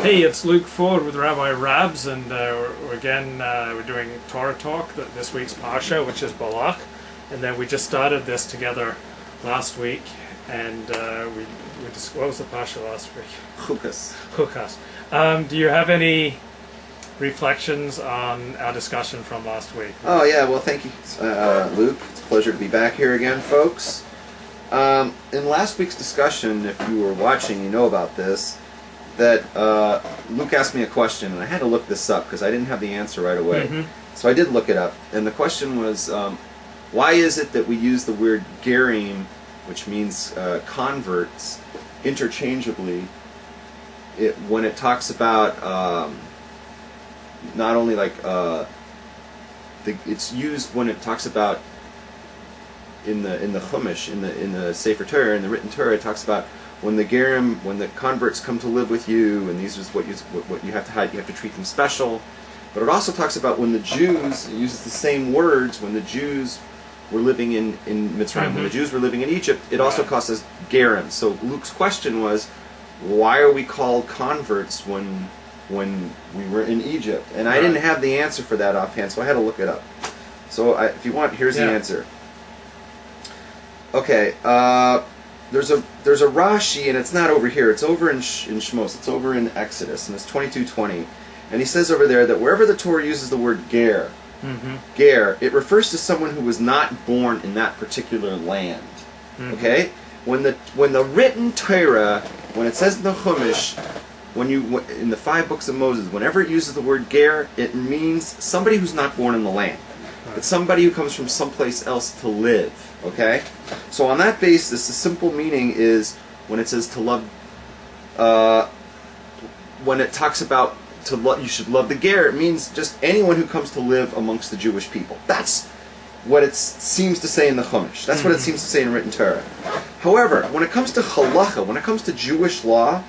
Hey, it's Luke Ford with Rabbi Rabs, and we're doing Torah Talk, this week's Parsha, which is Balak, and then we just started this together last weweek, and what was the Parsha last week? Chukas. Do you have any reflections on our discussion from last week? Oh yeah, well thank you, Luke. It's a pleasure to be back here again, folks. In last week's discussion, if you were watching, you know about this, that Luke asked me a question, and I had to look this up because I didn't have the answer right away. Mm-hmm. So I did look it up, and the question was, why is it that we use the word gerim, which means converts, interchangeably when it talks about not only like it's used when it talks about in the Chumash, in the Sefer Torah, in the written Torah, it talks about when the gerim, when the converts come to live with you, and these is what you have to hide, you have to treat them special. But it also talks about when the Jews, it uses the same words, when the Jews were living in Mitzrayim, when the Jews were living in Egypt, it also calls us gerim. So Luke's question was, why are we called converts when we were in Egypt? And I didn't have the answer for that offhand, so I had to look it up. So if you want, here's the answer. Okay, there's a Rashi, and it's not over here. It's over in Shmos. It's over in Exodus, and it's 22:20, and he says over there that wherever the Torah uses the word ger, ger, it refers to someone who was not born in that particular land. Okay, when the written Torah, when it says in the Chumash, in the 5 books of Moses, whenever it uses the word ger, it means somebody who's not born in the land. It's somebody who comes from someplace else to live. Okay? So on that basis, the simple meaning is when it says to love, when it talks about you should love the ger, it means just anyone who comes to live amongst the Jewish people. That's what it seems to say in the Chumash. That's what it seems to say in written Torah. However, when it comes to halacha, when it comes to Jewish law,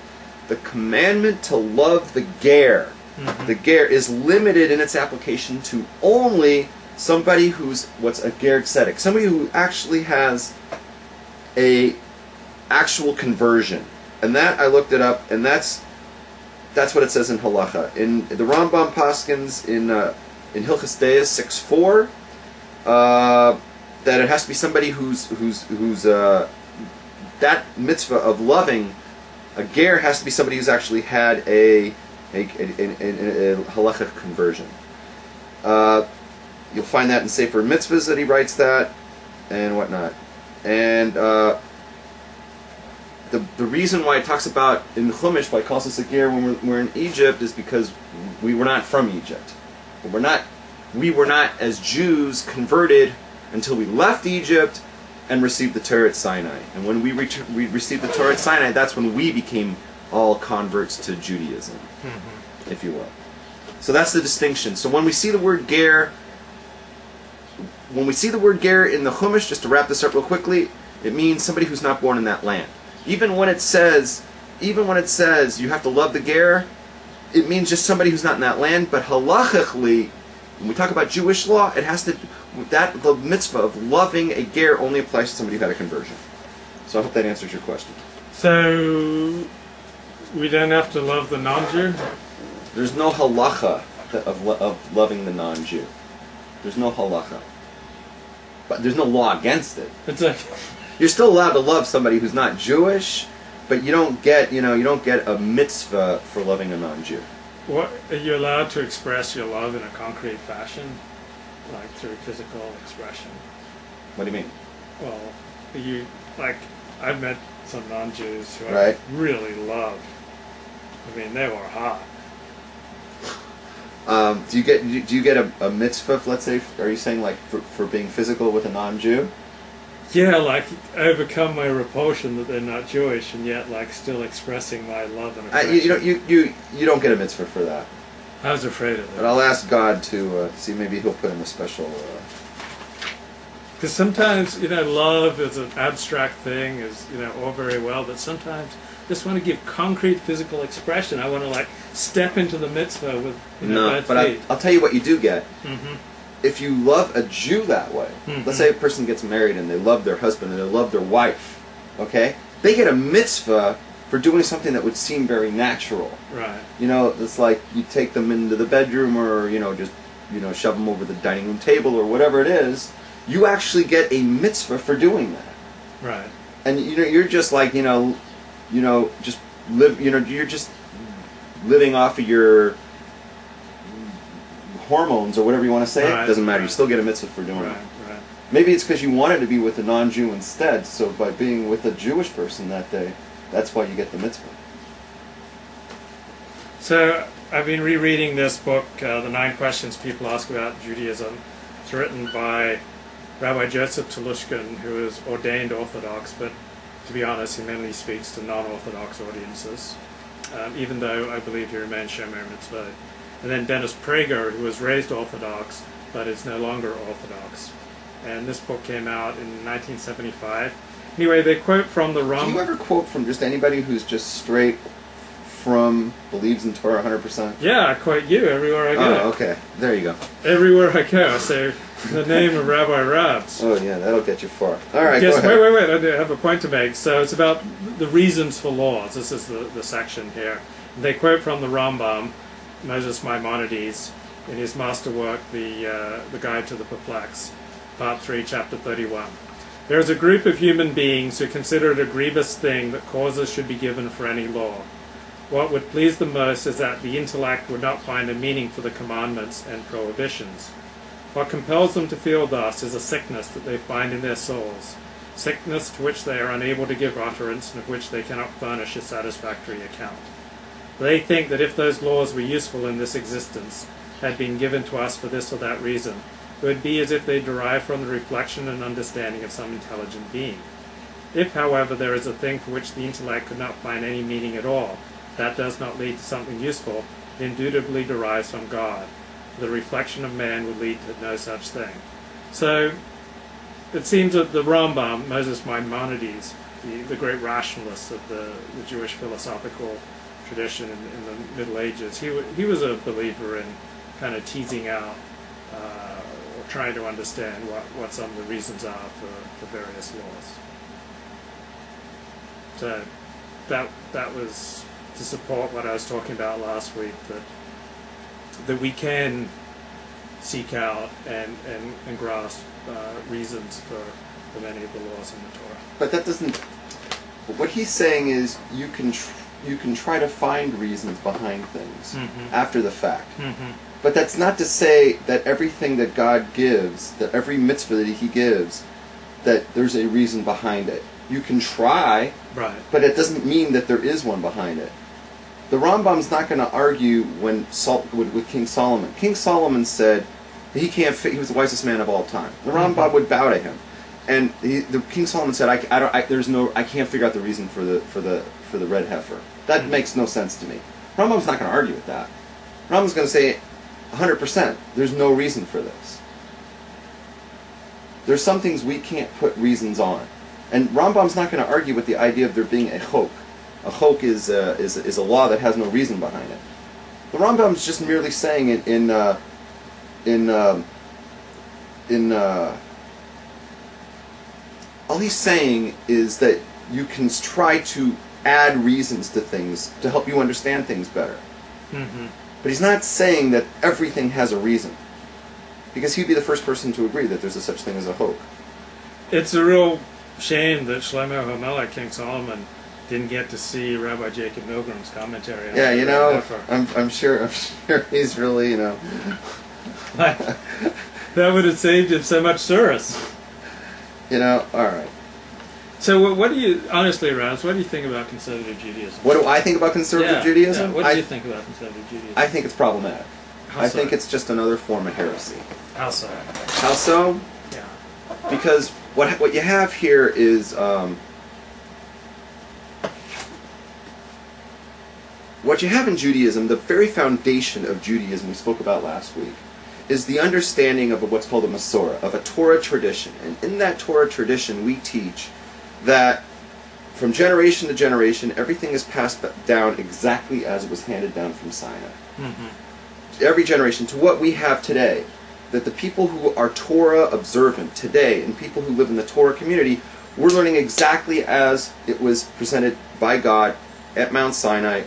the commandment to love the ger is limited in its application to only somebody who's what's a ger tzedek, somebody who actually has a actual conversion. And that, I looked it up, and that's what it says in halacha. In the Rambam Paskins in Hilchos Deis 6:4, that it has to be somebody who's that mitzvah of loving a ger has to be somebody who's actually had a halachic conversion. You'll find that in Sefer Mitzvahs that he writes that, and whatnot. And the reason why it talks about in the Chumash, why it calls us a ger when we're in Egypt, is because we were not from Egypt. We were not as Jews converted until we left Egypt and received the Torah at Sinai. And when we received the Torah at Sinai, that's when we became all converts to Judaism, if you will. So that's the distinction. So when we see the word ger, in the Chumash, just to wrap this up real quickly, it means somebody who's not born in that land. Even when it says you have to love the ger, it means just somebody who's not in that land. But halachically, when we talk about Jewish law, it has to the mitzvah of loving a ger only applies to somebody who had a conversion. So I hope that answers your question. So we don't have to love the non-Jew? There's no halacha of loving the non-Jew. There's no halacha. But there's no law against it. It's like you're still allowed to love somebody who's not Jewish, but you don't get a mitzvah for loving a non-Jew. What, are you allowed to express your love in a concrete fashion, like through physical expression? What do you mean? Well, I've met some non-Jews who I really loved. I mean, they were hot. Do you get a mitzvah? Let's say, are you saying like for being physical with a non-Jew? Yeah, like overcome my repulsion that they're not Jewish, and yet like still expressing my love and affection. You don't get a mitzvah for that. I was afraid of it. But I'll ask God to see, maybe He'll put in a special. Because sometimes love is an abstract thing, is all very well, but sometimes I just want to give concrete physical expression. I want to step into the mitzvah with but I'll tell you what you do get. If you love a Jew that way, let's say a person gets married and they love their husband and they love their wife, okay? They get a mitzvah for doing something that would seem very natural. Right. You know, it's like you take them into the bedroom, or just shove them over the dining room table or whatever it is. You actually get a mitzvah for doing that. Right. And you're just like just live. You're just living off of your hormones or whatever you want to say. Right, It doesn't matter. right. You still get a mitzvah for doing it. Right. Right. Maybe it's because you wanted to be with a non-Jew instead. So by being with a Jewish person that day, that's why you get the mitzvah. So I've been rereading this book, The 9 Questions People Ask About Judaism. It's written by Rabbi Joseph Telushkin, who is ordained Orthodox, but to be honest, he mainly speaks to non-Orthodox audiences, even though I believe he remains Shomer Mitzvot. And then Dennis Prager, who was raised Orthodox, but is no longer Orthodox. And this book came out in 1975. Anyway, they quote from the Ram. Do you ever quote from just anybody who's just straight from, believes in Torah 100%? Yeah, I quote you everywhere I go. Oh, okay. There you go. Everywhere I go, I say the name of Rabbi Rabs. Oh, yeah, that'll get you far. All right, Yes, go ahead. wait. I have a point to make. So it's about the reasons for laws. This is the section here. They quote from the Rambam, Moses Maimonides, in his masterwork, the Guide to the Perplexed, Part 3, Chapter 31. There is a group of human beings who consider it a grievous thing that causes should be given for any law. What would please them most is that the intellect would not find a meaning for the commandments and prohibitions. What compels them to feel thus is a sickness that they find in their souls, sickness to which they are unable to give utterance and of which they cannot furnish a satisfactory account. They think that if those laws were useful in this existence, had been given to us for this or that reason, it would be as if they derived from the reflection and understanding of some intelligent being. If, however, there is a thing for which the intellect could not find any meaning at all, that does not lead to something useful, it indubitably derives from God. The reflection of man would lead to no such thing. So, it seems that the Rambam, Moses Maimonides, the great rationalist of the Jewish philosophical tradition in the Middle Ages, he was a believer in kind of teasing out or trying to understand what some of the reasons are for various laws. So that was to support what I was talking about last week, that we can seek out and grasp reasons for many of the laws in the Torah. But that doesn't. What he's saying is you can try to find reasons behind things after the fact. Mm-hmm. But that's not to say that everything that God gives, that every mitzvah that He gives, that there's a reason behind it. You can try, Right. but it doesn't mean that there is one behind it. The Rambam's not going to argue with King Solomon. King Solomon said he was the wisest man of all time. The Rambam would bow to him, and King Solomon said, I can't figure out the reason for the red heifer. That makes no sense to me. Rambam's not going to argue with that. Rambam's going to say, 100%, there's no reason for this. There's some things we can't put reasons on. And Rambam's not going to argue with the idea of there being a chok. A chok is a law that has no reason behind it. The Rambam's just merely saying all he's saying is that you can try to add reasons to things to help you understand things better. Mm-hmm. But he's not saying that everything has a reason, because he'd be the first person to agree that there's a such thing as a chok. It's a real shame that Shlomo HaMelech, King Solomon, didn't get to see Rabbi Jacob Milgram's commentary on I'm sure he's really, that would have saved him so much service. all right. So what do you, honestly, Rams, what do you think about conservative Judaism? What do I think about conservative Judaism? Yeah. What do you think about conservative Judaism? I think it's problematic. How so? think it's just another form of heresy. How so? How so? Yeah. Because what you have here is what you have in Judaism, the very foundation of Judaism we spoke about last week, is the understanding of what's called a Masorah, of a Torah tradition. And in that Torah tradition we teach that from generation to generation everything is passed down exactly as it was handed down from Sinai. Mm-hmm. Every generation to what we have today. That the people who are Torah observant today and people who live in the Torah community, we're learning exactly as it was presented by God at Mount Sinai